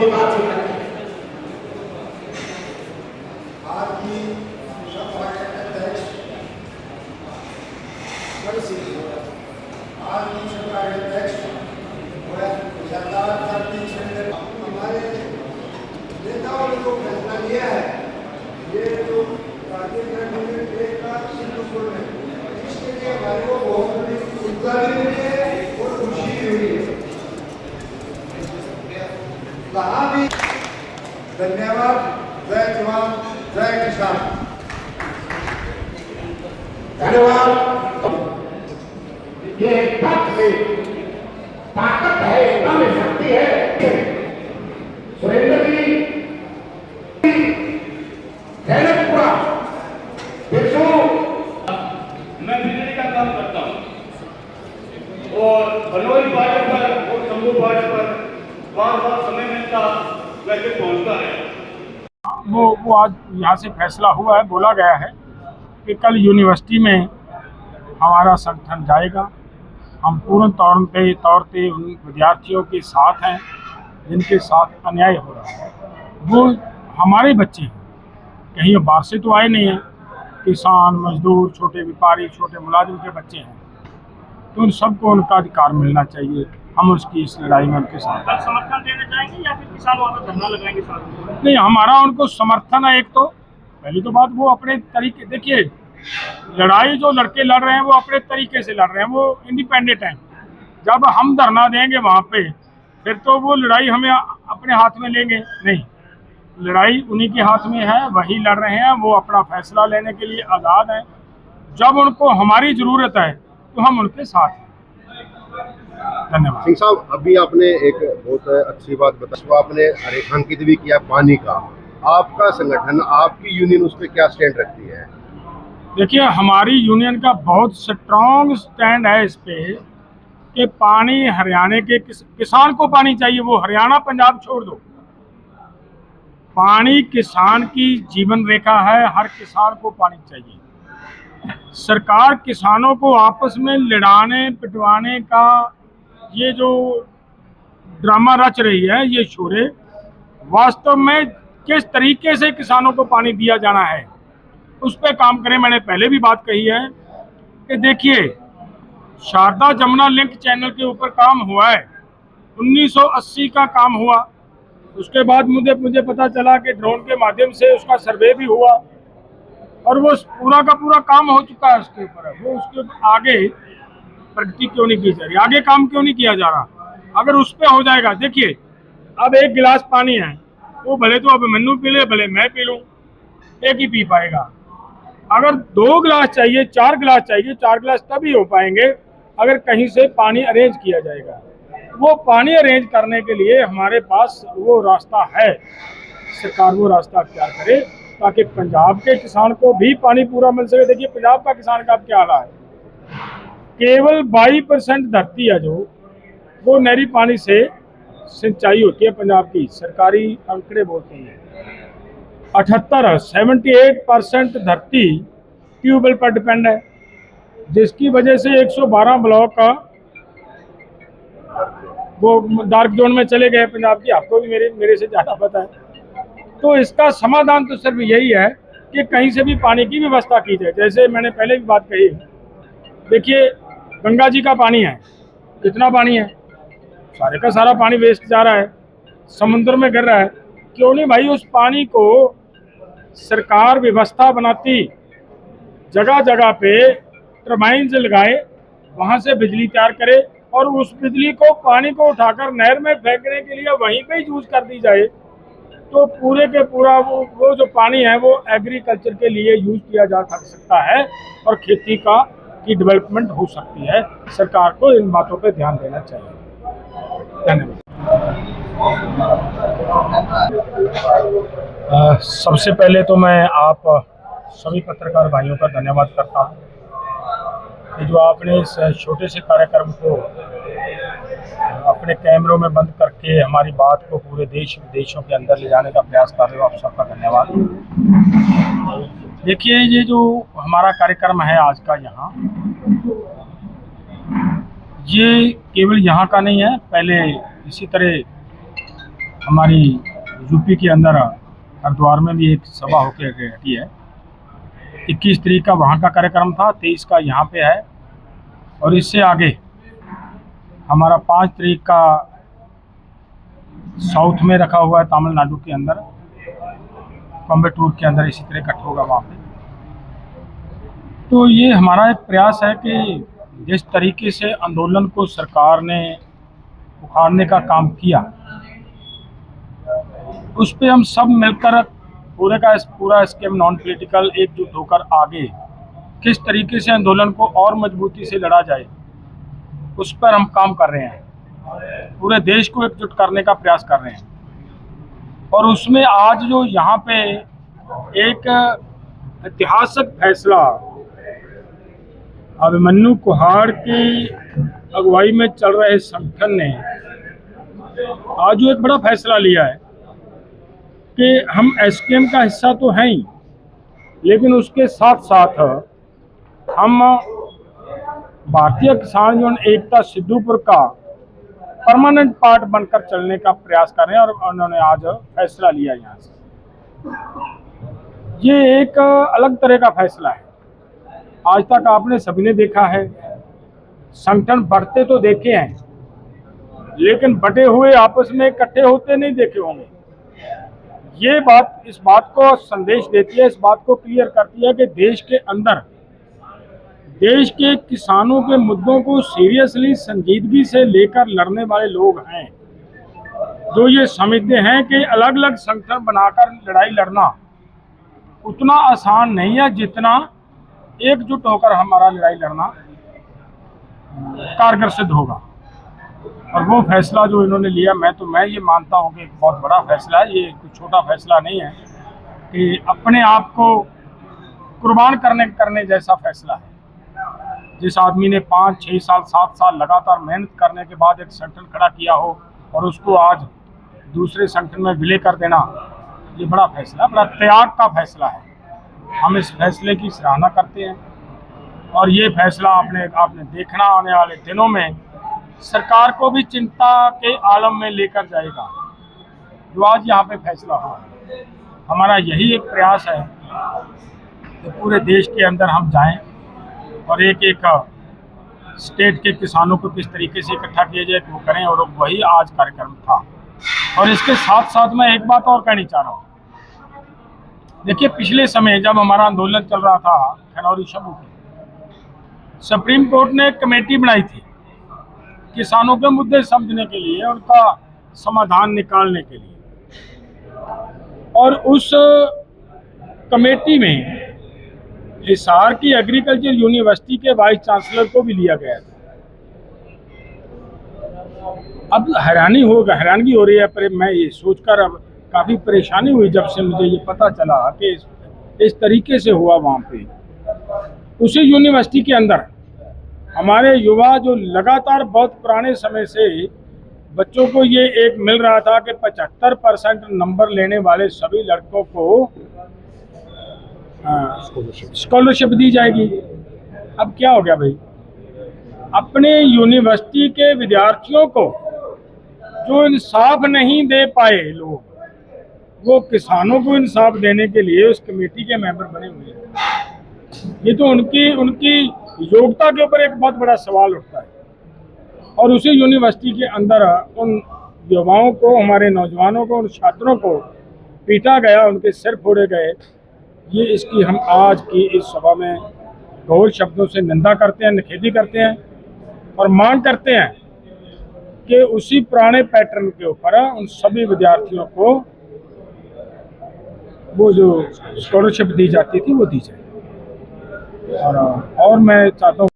अपनी बातचीत रखें। आज की सभा के अध्यक्ष सरदार जगदीश चंद्र हमारे नेताओं ने जो फैसला लिया है, ये जो इसके लिए हमारे को बहुत बड़ी ऊर्जा भी मिली है और खुशी भी हुई है। कहाँ भी धन्यवाद। जय जवान जय किसान। धन्यवाद। ये ताकत है, एकदम शक्ति है। सुरेंद्र जी पूरा मैं बिजली का काम करता हूँ और भनोई बार्डर पर और शंभू बार्डर पर बार बार समय मिलता वैसे पहुँचता है। वो आज यहाँ से फैसला हुआ है, बोला गया है कि कल यूनिवर्सिटी में हमारा संगठन जाएगा। हम पूर्ण तौर पे उन विद्यार्थियों के साथ हैं जिनके साथ अन्याय हो रहा है। वो हमारे बच्चे हैं, कहीं बाहर से तो आए नहीं हैं। किसान, मजदूर, छोटे व्यापारी, छोटे मुलाजिम के बच्चे हैं, तो उन सबको उनका अधिकार मिलना चाहिए। हम उसकी इस लड़ाई में उनके साथ समर्थन देना चाहेंगे या फिर किसान वहाँ पर धरना लगाएंगे साथ? नहीं, हमारा उनको समर्थन है। एक तो पहली तो बात, वो अपने तरीके, देखिए लड़ाई जो लड़के लड़ रहे हैं वो अपने तरीके से लड़ रहे हैं, वो इंडिपेंडेंट हैं। जब हम धरना देंगे वहाँ पे, फिर तो वो लड़ाई हमें अपने हाथ में लेंगे नहीं। लड़ाई उन्हीं के हाथ में है, वही लड़ रहे हैं, वो अपना फैसला लेने के लिए आज़ाद हैं। जब उनको हमारी ज़रूरत है तो हम उनके साथ हैं। धन्यवाद। सिंह साहब, अभी आपने एक बहुत अच्छी बात बताई, आपने रेखांकित भी किया पानी का। आपका संगठन, आपकी यूनियन उस पर क्या स्टैंड रखती है? देखिए, हमारी यूनियन का बहुत स्ट्रॉन्ग स्टैंड है इस पे कि पानी हरियाणा के किसान को पानी चाहिए। वो हरियाणा पंजाब छोड़ दो, पानी किसान की जीवन रेखा है। हर किसान को पानी चाहिए। सरकार किसानों को आपस में लड़ाने पिटवाने का ये जो ड्रामा रच रही है, ये शोरे, वास्तव में किस तरीके से किसानों को पानी दिया जाना है उस पर काम करें। मैंने पहले भी बात कही है कि देखिए, शारदा जमुना लिंक चैनल के ऊपर काम हुआ है, 1980 का काम हुआ। उसके बाद मुझे पता चला कि ड्रोन के माध्यम से उसका सर्वे भी हुआ और वो पूरा का पूरा काम हो चुका है उसके ऊपर। वो उसके आगे प्रगति क्यों नहीं की जा रही, आगे काम क्यों नहीं किया जा रहा? अगर उस पर हो जाएगा, देखिए अब एक गिलास पानी है, वो भले तो अब मन्नू पी ले, भले मैं पी लूँ, एक ही पी पाएगा। अगर 2 गिलास चाहिए, 4 गिलास चाहिए, 4 गिलास तभी हो पाएंगे अगर कहीं से पानी अरेंज किया जाएगा। वो पानी अरेंज करने के लिए हमारे पास वो रास्ता है। सरकार वो रास्ता अख्तियार करे ताकि पंजाब के किसान को भी पानी पूरा मिल सके। देखिए, पंजाब का किसान का क्या हाल है, केवल 22% धरती है जो वो नहरी पानी से सिंचाई होती है पंजाब की। सरकारी आंकड़े बोलते हैं 78% धरती ट्यूबवेल पर डिपेंड है, जिसकी वजह से 112 ब्लॉक का वो डार्क जोन में चले गए पंजाब की। आपको भी मेरे से ज़्यादा पता है। तो इसका समाधान तो सिर्फ यही है कि कहीं से भी पानी की व्यवस्था की जाए। जैसे मैंने पहले भी बात कही, देखिए गंगा जी का पानी है, कितना पानी है, सारे का सारा पानी वेस्ट जा रहा है, समुद्र में गिर रहा है। क्यों नहीं भाई उस पानी को सरकार व्यवस्था बनाती, जगह जगह पे टरबाइन लगाए, वहाँ से बिजली तैयार करे और उस बिजली को, पानी को उठाकर नहर में फेंकने के लिए वहीं पे ही यूज कर दी जाए, तो पूरे के पूरा वो जो पानी है वो एग्रीकल्चर के लिए यूज किया जा सकता है और खेती की डेवलपमेंट हो सकती है। सरकार को इन बातों पे ध्यान देना चाहिए। धन्यवाद। सबसे पहले तो मैं आप सभी पत्रकार भाइयों का धन्यवाद करता हूँ कि जो आपने इस छोटे से कार्यक्रम को अपने कैमरों में बंद करके हमारी बात को पूरे देश विदेशों के अंदर ले जाने का प्रयास कर रहे हो। आप सबका धन्यवाद। देखिए, ये जो हमारा कार्यक्रम है आज का यहाँ, ये केवल यहाँ का नहीं है। पहले इसी तरह हमारी यूपी के अंदर हरिद्वार में भी एक सभा होके हटी है। 21 तारीख का वहाँ का कार्यक्रम था, 23 का यहाँ पे है, और इससे आगे हमारा 5 तारीख का साउथ में रखा हुआ है, तमिलनाडु के अंदर कोयम्बटूर के अंदर इसी तरह इकट्ठा होगा वहाँ पे। तो ये हमारा एक प्रयास है कि जिस तरीके से आंदोलन को सरकार ने उखाड़ने का काम किया, उस पे हम सब मिलकर पूरा स्कीम नॉन पॉलिटिकल एकजुट होकर आगे किस तरीके से आंदोलन को और मजबूती से लड़ा जाए, उस पर हम काम कर रहे हैं। पूरे देश को एकजुट करने का प्रयास कर रहे हैं, और उसमें आज जो यहाँ पे एक ऐतिहासिक फैसला अभिमन्यु कुहाड़ की अगुवाई में चल रहे संगठन ने आज जो एक बड़ा फैसला लिया है कि हम एसकेएम का हिस्सा तो हैं ही, लेकिन उसके साथ साथ हम भारतीय किसान यूनियन एकता सिद्धूपुर का परमानेंट पार्ट बनकर चलने का प्रयास कर रहे हैं। और उन्होंने आज फैसला लिया यहाँ से। ये एक अलग तरह का फैसला है। आज तक आपने सभी ने देखा है, संगठन बढ़ते तो देखे हैं, लेकिन बटे हुए आपस में इकट्ठे होते नहीं देखे होंगे। ये बात इस बात को संदेश देती है, इस बात को क्लियर करती है कि देश के अंदर देश के किसानों के मुद्दों को सीरियसली संजीदगी से लेकर लड़ने वाले लोग हैं, जो ये समझते हैं कि अलग अलग संगठन बनाकर लड़ाई लड़ना उतना आसान नहीं है जितना एकजुट होकर हमारा लड़ाई लड़ना कारगर सिद्ध होगा। और वो फैसला जो इन्होंने लिया, मैं ये मानता हूँ कि एक बहुत बड़ा फैसला है। ये कोई छोटा फैसला नहीं है कि अपने आप को कुर्बान करने जैसा फैसला है। जिस आदमी ने 5, 6 साल, 7 साल लगातार मेहनत करने के बाद एक संगठन खड़ा किया हो और उसको आज दूसरे संगठन में विलय कर देना, ये बड़ा फैसला, बड़ा त्याग का फैसला है। हम इस फैसले की सराहना करते हैं, और ये फैसला आपने देखना आने वाले दिनों में सरकार को भी चिंता के आलम में लेकर जाएगा। जो आज यहाँ पे फैसला हुआ, हमारा यही एक प्रयास है कि पूरे देश के अंदर हम जाएं और एक स्टेट के किसानों को किस तरीके से इकट्ठा किया जाए वो करें, और वही आज कार्यक्रम था। और इसके साथ साथ मैं एक बात और कहनी चाह रहा हूँ। देखिए, पिछले समय जब हमारा आंदोलन चल रहा था खनौरी शबू की, सुप्रीम कोर्ट ने एक कमेटी बनाई थी किसानों के मुद्दे समझने के लिए, उनका समाधान निकालने के लिए। और उस कमेटी में हिसार की एग्रीकल्चर यूनिवर्सिटी के वाइस चांसलर को भी लिया गया था। अब हैरानगी हो रही है, पर मैं ये सोचकर अब काफ़ी परेशानी हुई जब से मुझे ये पता चला कि इस तरीके से हुआ। वहाँ पे उसी यूनिवर्सिटी के अंदर हमारे युवा जो लगातार बहुत पुराने समय से बच्चों को ये एक मिल रहा था कि 75% नंबर लेने वाले सभी लड़कों को स्कॉलरशिप दी जाएगी। अब क्या हो गया भाई, अपने यूनिवर्सिटी के विद्यार्थियों को जो इंसाफ नहीं दे पाए लोग, वो किसानों को इंसाफ देने के लिए उस कमेटी के मेंबर बने हुए हैं। ये तो उनकी योग्यता के ऊपर एक बहुत बड़ा सवाल उठता है। और उसी यूनिवर्सिटी के अंदर उन युवाओं को, हमारे नौजवानों को, उन छात्रों को पीटा गया, उनके सिर फोड़े गए। ये इसकी हम आज की इस सभा में घोर शब्दों से निंदा करते हैं, निखेधी करते हैं, और मांग करते हैं कि उसी पुराने पैटर्न के ऊपर उन सभी विद्यार्थियों को वो जो स्कॉलरशिप दी जाती थी वो दी जाए। और मैं चाहता हूँ